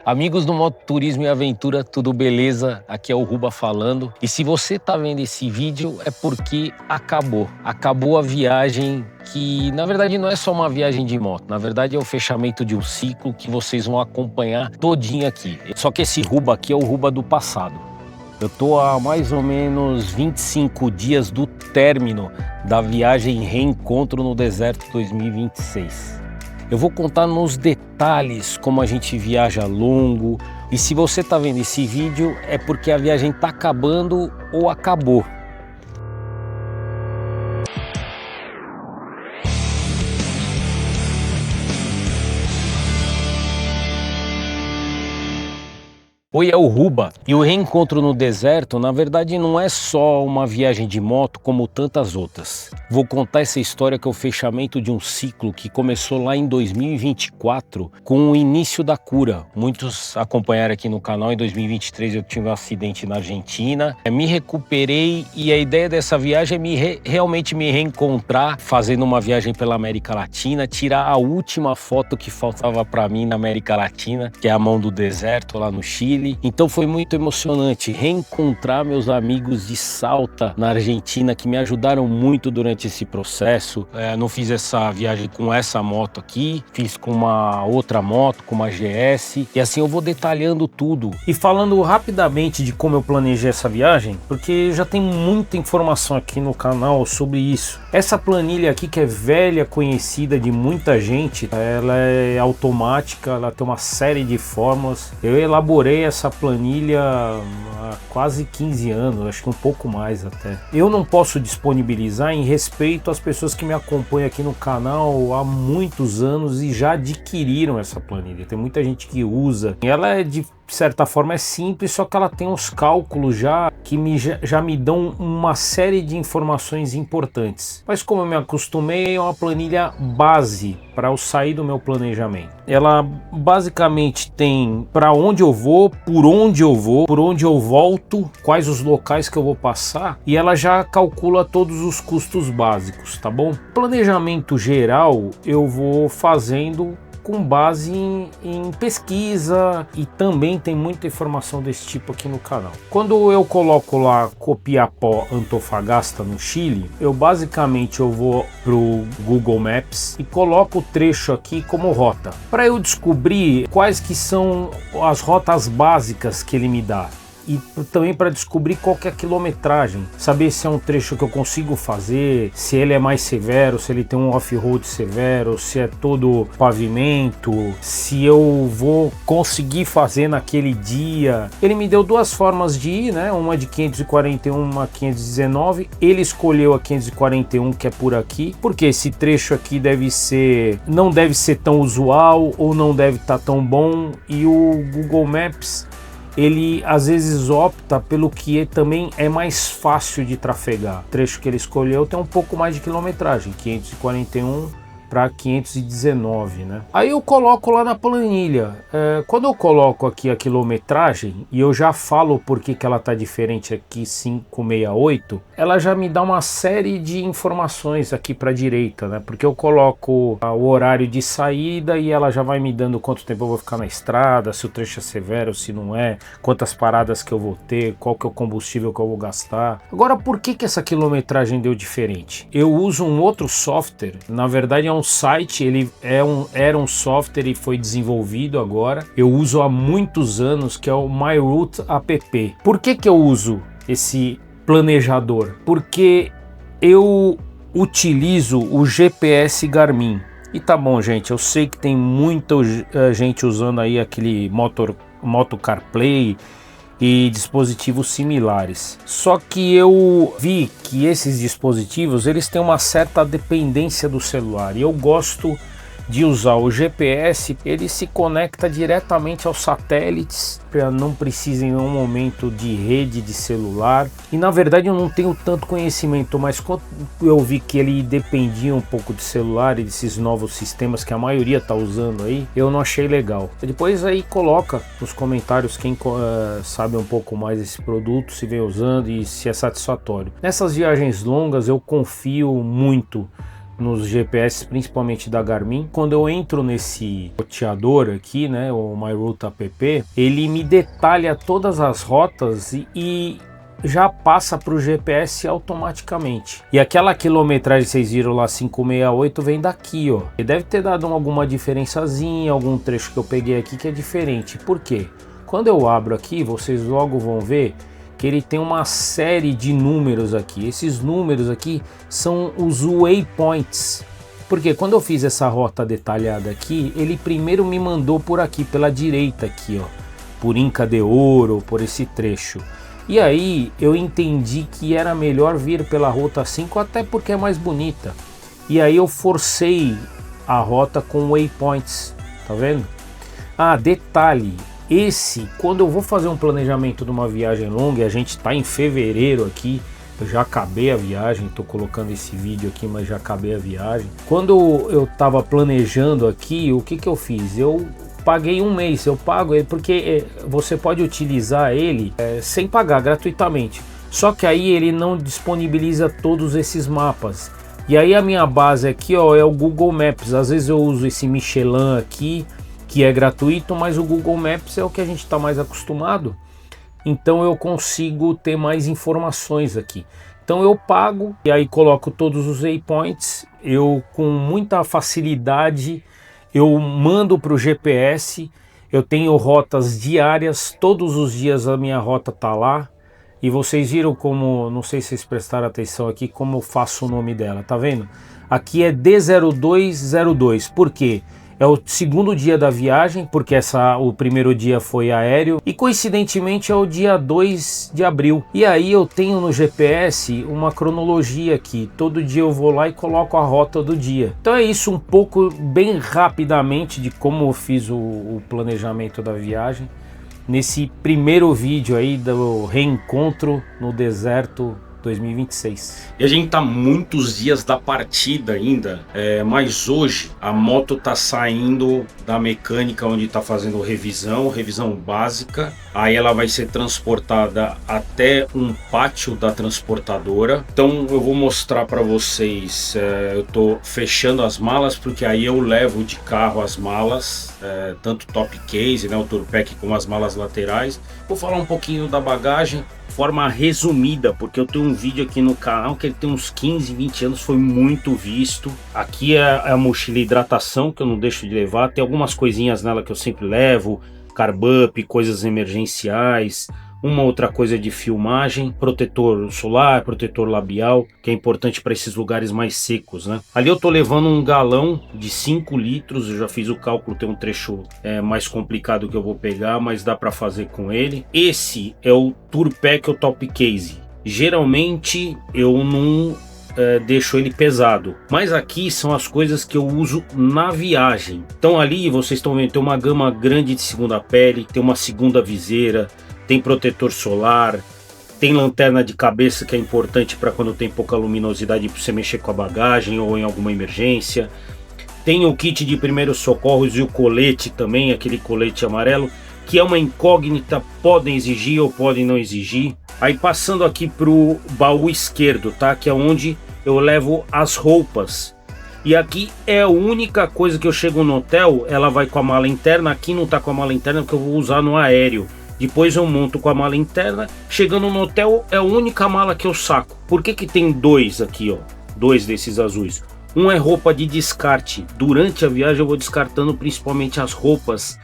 Amigos do Mototurismo e Aventura, tudo beleza? Aqui é o Ruba falando. E se você tá vendo esse vídeo é porque acabou a viagem, que na verdade não é só uma viagem de moto, na verdade é o fechamento de um ciclo que vocês vão acompanhar todinho aqui. Só que esse Ruba aqui é o Ruba do passado. Eu tô há mais ou menos 25 dias do término da viagem Reencontro no Deserto 2026. Eu vou contar nos detalhes como a gente viaja longo, e se você tá vendo esse vídeo é porque a viagem tá acabando ou acabou. Oi, é o Ruba. E o Reencontro no Deserto, na verdade, não é só uma viagem de moto como tantas outras. Vou contar essa história que é o fechamento de um ciclo que começou lá em 2024 com o início da cura. Muitos acompanharam aqui no canal. Em 2023 eu tive um acidente na Argentina. Me recuperei e a ideia dessa viagem é realmente me reencontrar fazendo uma viagem pela América Latina, tirar a última foto que faltava para mim na América Latina, que é a Mão do Deserto lá no Chile. Então foi muito emocionante reencontrar meus amigos de Salta, na Argentina, que me ajudaram muito durante esse processo. Não fiz essa viagem com essa moto aqui, fiz com uma outra moto, com uma GS, e assim eu vou detalhando tudo. E falando rapidamente de como eu planejei essa viagem, porque já tem muita informação aqui no canal sobre isso. Essa planilha aqui, que é velha, conhecida de muita gente, ela é automática, ela tem uma série de fórmulas. Eu elaborei essa planilha há quase 15 anos, acho que um pouco mais até. Eu não posso disponibilizar em respeito às pessoas que me acompanham aqui no canal há muitos anos e já adquiriram essa planilha. Tem muita gente que usa. Ela é de certa forma é simples, só que ela tem uns cálculos já que já me dão uma série de informações importantes. Mas como eu me acostumei, é uma planilha base para eu sair do meu planejamento. Ela basicamente tem para onde eu vou, por onde eu volto, quais os locais que eu vou passar, e ela já calcula todos os custos básicos, tá bom? Planejamento geral eu vou fazendo com base em pesquisa, e também tem muita informação desse tipo aqui no canal. Quando eu coloco lá Copiapó, Antofagasta, no Chile, eu basicamente vou pro Google Maps e coloco o trecho aqui como rota, para eu descobrir quais que são as rotas básicas que ele me dá. E também para descobrir qual que é a quilometragem, saber se é um trecho que eu consigo fazer, se ele é mais severo, se ele tem um off-road severo, se é todo pavimento, se eu vou conseguir fazer naquele dia. Ele me deu duas formas de ir, né? Uma de 541, uma 519. Ele escolheu a 541, que é por aqui, porque esse trecho aqui não deve ser tão usual, ou não deve estar tão bom, e o Google Maps ele às vezes opta pelo que também é mais fácil de trafegar. O trecho que ele escolheu tem um pouco mais de quilometragem, 541 para 519, né? Aí eu coloco lá na planilha. Quando eu coloco aqui a quilometragem, e eu já falo por que ela tá diferente aqui, 568, ela já me dá uma série de informações aqui para a direita, né? Porque eu coloco o horário de saída e ela já vai me dando quanto tempo eu vou ficar na estrada, se o trecho é severo, se não é, quantas paradas que eu vou ter, qual que é o combustível que eu vou gastar. Agora, por que essa quilometragem deu diferente? Eu uso um outro software, na verdade é um site, ele era um software e foi desenvolvido agora. Eu uso há muitos anos, que é o MyRoute app. Por que eu uso esse planejador? Porque eu utilizo o GPS Garmin. E tá bom, gente, eu sei que tem muita gente usando aí aquele Moto CarPlay e dispositivos similares. Só que eu vi que esses dispositivos eles têm uma certa dependência do celular, e eu gosto de usar o GPS. Ele se conecta diretamente aos satélites, não precisa em nenhum momento de rede de celular. E na verdade eu não tenho tanto conhecimento, mas quando eu vi que ele dependia um pouco de celular e desses novos sistemas que a maioria está usando aí, eu não achei legal. Depois aí coloca nos comentários quem sabe um pouco mais desse produto, se vem usando e se é satisfatório. Nessas viagens longas eu confio muito nos GPS, principalmente da Garmin. Quando eu entro nesse roteador aqui, né, o MyRoute app, ele me detalha todas as rotas e já passa para o GPS automaticamente. E aquela quilometragem, vocês viram lá, 568, vem daqui, ó. E deve ter dado alguma diferençazinha, algum trecho que eu peguei aqui que é diferente. Por quê? Quando eu abro aqui, vocês logo vão ver que ele tem uma série de números aqui. Esses números aqui são os waypoints. Porque quando eu fiz essa rota detalhada aqui, ele primeiro me mandou por aqui, pela direita aqui, ó, por Inca de Ouro, por esse trecho. E aí eu entendi que era melhor vir pela Rota 5, até porque é mais bonita. E aí eu forcei a rota com waypoints, tá vendo? Ah, detalhe, quando eu vou fazer um planejamento de uma viagem longa, e a gente está em fevereiro aqui, eu já acabei a viagem, estou colocando esse vídeo aqui, mas já acabei a viagem. Quando eu estava planejando aqui, o que eu fiz? Eu paguei um mês, eu pago ele porque você pode utilizar ele sem pagar, gratuitamente. Só que aí ele não disponibiliza todos esses mapas. E aí a minha base aqui, ó, é o Google Maps. Às vezes eu uso esse Michelin aqui, que é gratuito, mas o Google Maps é o que a gente está mais acostumado. Então eu consigo ter mais informações aqui. Então eu pago e aí coloco todos os waypoints. Eu, com muita facilidade, eu mando para o GPS. Eu tenho rotas diárias, todos os dias a minha rota tá lá. E vocês viram como, não sei se vocês prestaram atenção aqui, como eu faço o nome dela, tá vendo? Aqui é D0202, por quê? É o segundo dia da viagem, porque o primeiro dia foi aéreo, e coincidentemente é o dia 2 de abril. E aí eu tenho no GPS uma cronologia aqui, todo dia eu vou lá e coloco a rota do dia. Então é isso, um pouco, bem rapidamente, de como eu fiz o planejamento da viagem, nesse primeiro vídeo aí do reencontro no deserto 2026. E a gente tá muitos dias da partida ainda, mas hoje a moto tá saindo da mecânica onde tá fazendo revisão básica. Aí ela vai ser transportada até um pátio da transportadora. Então eu vou mostrar para vocês, eu tô fechando as malas, porque aí eu levo de carro as malas, tanto top case, né, o tour pack, como as malas laterais. Vou falar um pouquinho da bagagem, forma resumida, porque eu tenho um vídeo aqui no canal que ele tem uns 15, 20 anos, foi muito visto. Aqui é a mochila hidratação, que eu não deixo de levar, tem algumas coisinhas nela que eu sempre levo, carb up, coisas emergenciais, uma outra coisa de filmagem, protetor solar, protetor labial, que é importante para esses lugares mais secos, né? Ali eu tô levando um galão de 5 litros, eu já fiz o cálculo, tem um trecho mais complicado que eu vou pegar, mas dá para fazer com ele. Esse é o Tour Pack ou Top Case. Geralmente eu não deixo ele pesado, mas aqui são as coisas que eu uso na viagem. Então ali vocês estão vendo, tem uma gama grande de segunda pele, tem uma segunda viseira, tem protetor solar, tem lanterna de cabeça, que é importante para quando tem pouca luminosidade, para você mexer com a bagagem ou em alguma emergência. Tem o kit de primeiros socorros e o colete também, aquele colete amarelo, que é uma incógnita, podem exigir ou podem não exigir. Aí passando aqui para o baú esquerdo, tá? Que é onde eu levo as roupas. E aqui é a única coisa que eu chego no hotel, ela vai com a mala interna. Aqui não tá com a mala interna porque eu vou usar no aéreo. Depois eu monto com a mala interna. Chegando no hotel é a única mala que eu saco. Por que tem dois aqui, ó? Dois desses azuis. Um é roupa de descarte. Durante a viagem eu vou descartando principalmente as roupas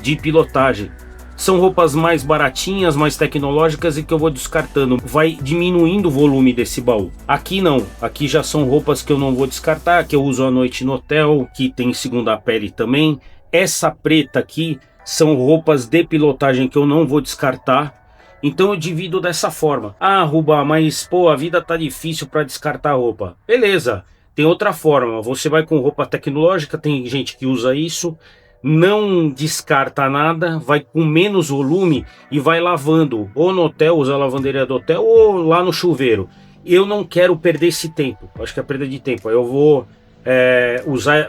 de pilotagem. São roupas mais baratinhas, mais tecnológicas e que eu vou descartando. Vai diminuindo o volume desse baú. Aqui não. Aqui já são roupas que eu não vou descartar, que eu uso à noite no hotel, que tem segunda pele também. Essa preta aqui são roupas de pilotagem que eu não vou descartar. Então eu divido dessa forma. Ah, Rubá, mas pô, a vida tá difícil para descartar roupa. Beleza, tem outra forma. Você vai com roupa tecnológica, tem gente que usa isso, não descarta nada, vai com menos volume e vai lavando. Ou no hotel, usa a lavanderia do hotel, ou lá no chuveiro. Eu não quero perder esse tempo. Acho que é perda de tempo. Eu vou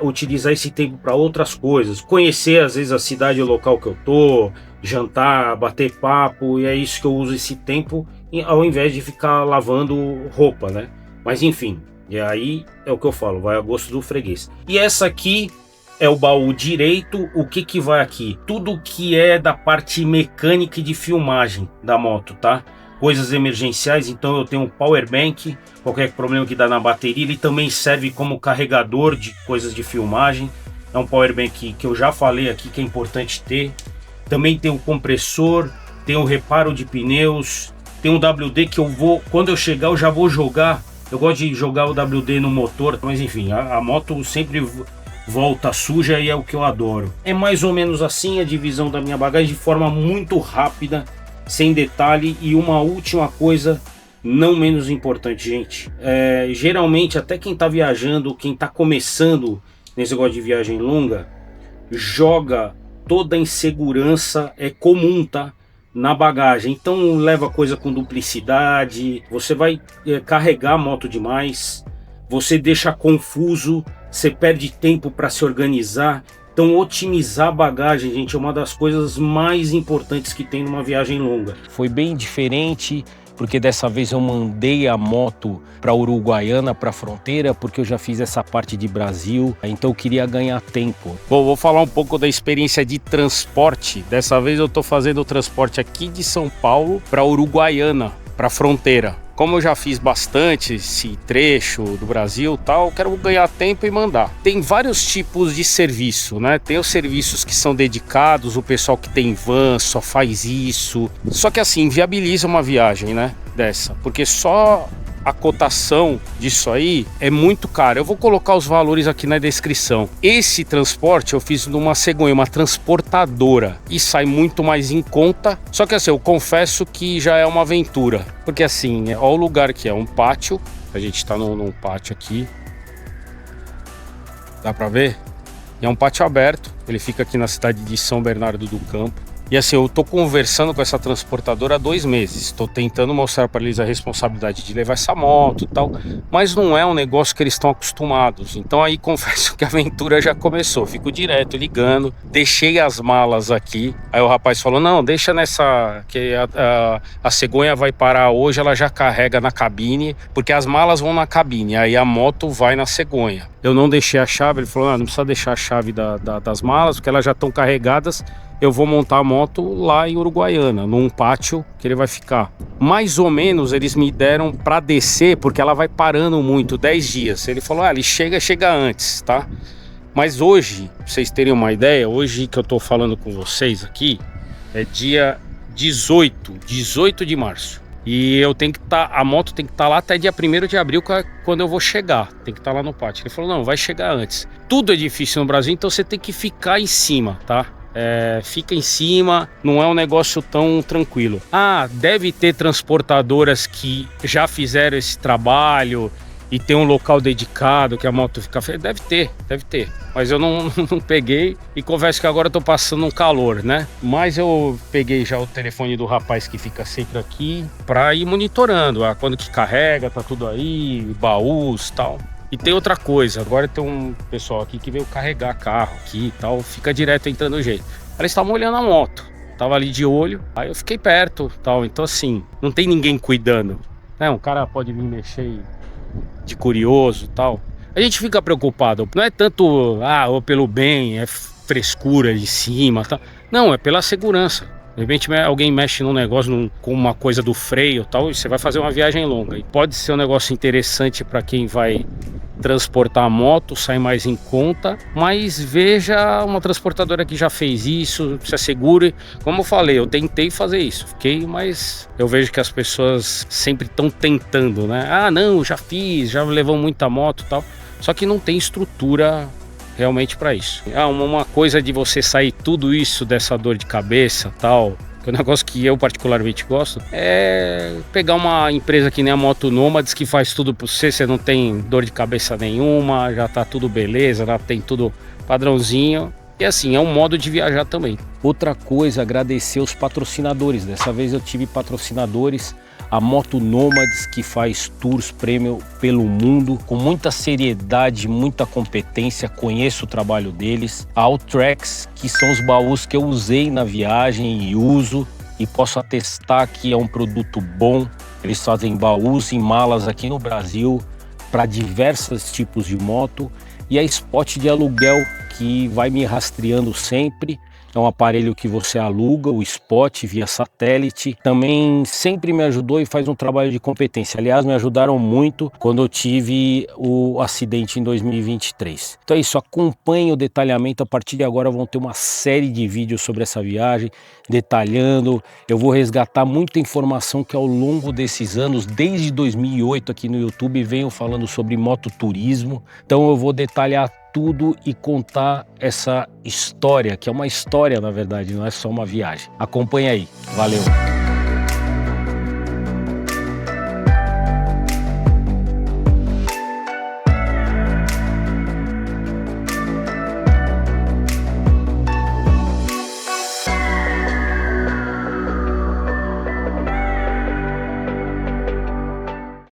utilizar esse tempo para outras coisas, conhecer às vezes a cidade, o local que eu tô, jantar, bater papo, e é isso que eu uso esse tempo, ao invés de ficar lavando roupa, né? Mas enfim, E aí é o que eu falo, vai a gosto do freguês. E essa aqui é o baú direito. O que que vai aqui? Tudo que é da parte mecânica e de filmagem da moto, tá? Coisas emergenciais, então eu tenho um power bank, qualquer problema que dá na bateria, ele também serve como carregador de coisas de filmagem. É um power bank que eu já falei aqui que é importante ter. Também tem um compressor, tem um reparo de pneus, tem um WD que eu vou, quando eu chegar eu já vou jogar. Eu gosto de jogar o WD no motor, mas enfim, a moto sempre volta suja e é o que eu adoro. É mais ou menos assim a divisão da minha bagagem de forma muito rápida, sem detalhe. E uma última coisa, não menos importante, gente. Geralmente, até quem tá viajando, quem tá começando nesse negócio de viagem longa, joga toda a insegurança, é comum, tá? Na bagagem. Então leva coisa com duplicidade, você vai carregar a moto demais, você deixa confuso, você perde tempo para se organizar. Então otimizar a bagagem, gente, é uma das coisas mais importantes que tem numa viagem longa. Foi bem diferente, porque dessa vez eu mandei a moto para Uruguaiana, para a fronteira, porque eu já fiz essa parte de Brasil, então eu queria ganhar tempo. Bom, vou falar um pouco da experiência de transporte. Dessa vez eu estou fazendo o transporte aqui de São Paulo para Uruguaiana, para a fronteira. Como eu já fiz bastante esse trecho do Brasil e tal, eu quero ganhar tempo e mandar. Tem vários tipos de serviço, né? Tem os serviços que são dedicados, o pessoal que tem van só faz isso. Só que assim, viabiliza uma viagem, né? Dessa, porque só a cotação disso aí é muito caro. Eu vou colocar os valores aqui na descrição. Esse transporte eu fiz numa cegonha, uma transportadora, e sai muito mais em conta. Só que assim, eu confesso que já é uma aventura, porque assim, olha o lugar que é, um pátio. A gente tá num pátio aqui, dá pra ver? É um pátio aberto, ele fica aqui na cidade de São Bernardo do Campo. E assim, eu tô conversando com essa transportadora há 2 meses. Estou tentando mostrar para eles a responsabilidade de levar essa moto e tal. Mas não é um negócio que eles estão acostumados. Então aí confesso que a aventura já começou. Fico direto ligando. Deixei as malas aqui. Aí o rapaz falou, não, deixa nessa... que a cegonha vai parar hoje, ela já carrega na cabine. Porque as malas vão na cabine. Aí a moto vai na cegonha. Eu não deixei a chave. Ele falou, não precisa deixar a chave das malas, porque elas já estão carregadas. Eu vou montar a moto lá em Uruguaiana, num pátio que ele vai ficar. Mais ou menos eles me deram para descer, porque ela vai parando muito, 10 dias. Ele falou, ele chega antes, tá? Mas hoje, pra vocês terem uma ideia, hoje que eu tô falando com vocês aqui, é dia 18 de março. E eu tenho que a moto tem que estar lá até dia 1º de abril, quando eu vou chegar. Tem que estar lá no pátio. Ele falou, não, vai chegar antes. Tudo é difícil no Brasil, então você tem que ficar em cima, tá? Fica em cima, não é um negócio tão tranquilo. Deve ter transportadoras que já fizeram esse trabalho e tem um local dedicado que a moto fica... Deve ter. Mas eu não peguei, e confesso que agora eu tô passando um calor, né? Mas eu peguei já o telefone do rapaz que fica sempre aqui pra ir monitorando. Quando que carrega, tá tudo aí, baús e tal. E tem outra coisa, agora tem um pessoal aqui que veio carregar carro aqui e tal, fica direto entrando no jeito. Eles estavam olhando a moto, tava ali de olho, aí eu fiquei perto tal, então assim, não tem ninguém cuidando, né? Um cara pode vir mexer de curioso e tal. A gente fica preocupado, não é tanto, ou pelo bem, é frescura de cima, tal. Não, é pela segurança. De repente alguém mexe num negócio com uma coisa do freio e tal, e você vai fazer uma viagem longa. E pode ser um negócio interessante para quem vai transportar a moto, sai mais em conta, mas veja uma transportadora que já fez isso, se assegure. Como eu falei, eu tentei fazer isso, mas eu vejo que as pessoas sempre estão tentando, né? Não, já fiz, já levou muita moto e tal, só que não tem estrutura realmente para isso. Uma coisa de você sair tudo isso dessa dor de cabeça tal, que é um negócio que eu particularmente gosto, é pegar uma empresa que nem a Moto Nômades, que faz tudo para você não tem dor de cabeça nenhuma, já tá tudo beleza, já tem tudo padrãozinho. E assim, é um modo de viajar também. Outra coisa, agradecer os patrocinadores. Dessa vez eu tive patrocinadores. A Moto Nômades, que faz tours premium pelo mundo, com muita seriedade, muita competência, conheço o trabalho deles. A Outracks, que são os baús que eu usei na viagem e uso, e posso atestar que é um produto bom. Eles fazem baús e malas aqui no Brasil, para diversos tipos de moto, e a Spot de aluguel, que vai me rastreando sempre. É um aparelho que você aluga, o Spot, via satélite. Também sempre me ajudou e faz um trabalho de competência. Aliás, me ajudaram muito quando eu tive o acidente em 2023. Então é isso, acompanhe o detalhamento. A partir de agora vão ter uma série de vídeos sobre essa viagem, detalhando. Eu vou resgatar muita informação que ao longo desses anos, desde 2008 aqui no YouTube, venho falando sobre mototurismo. Então eu vou detalhar tudo e contar essa história, que é uma história na verdade, não é só uma viagem. Acompanha aí, valeu!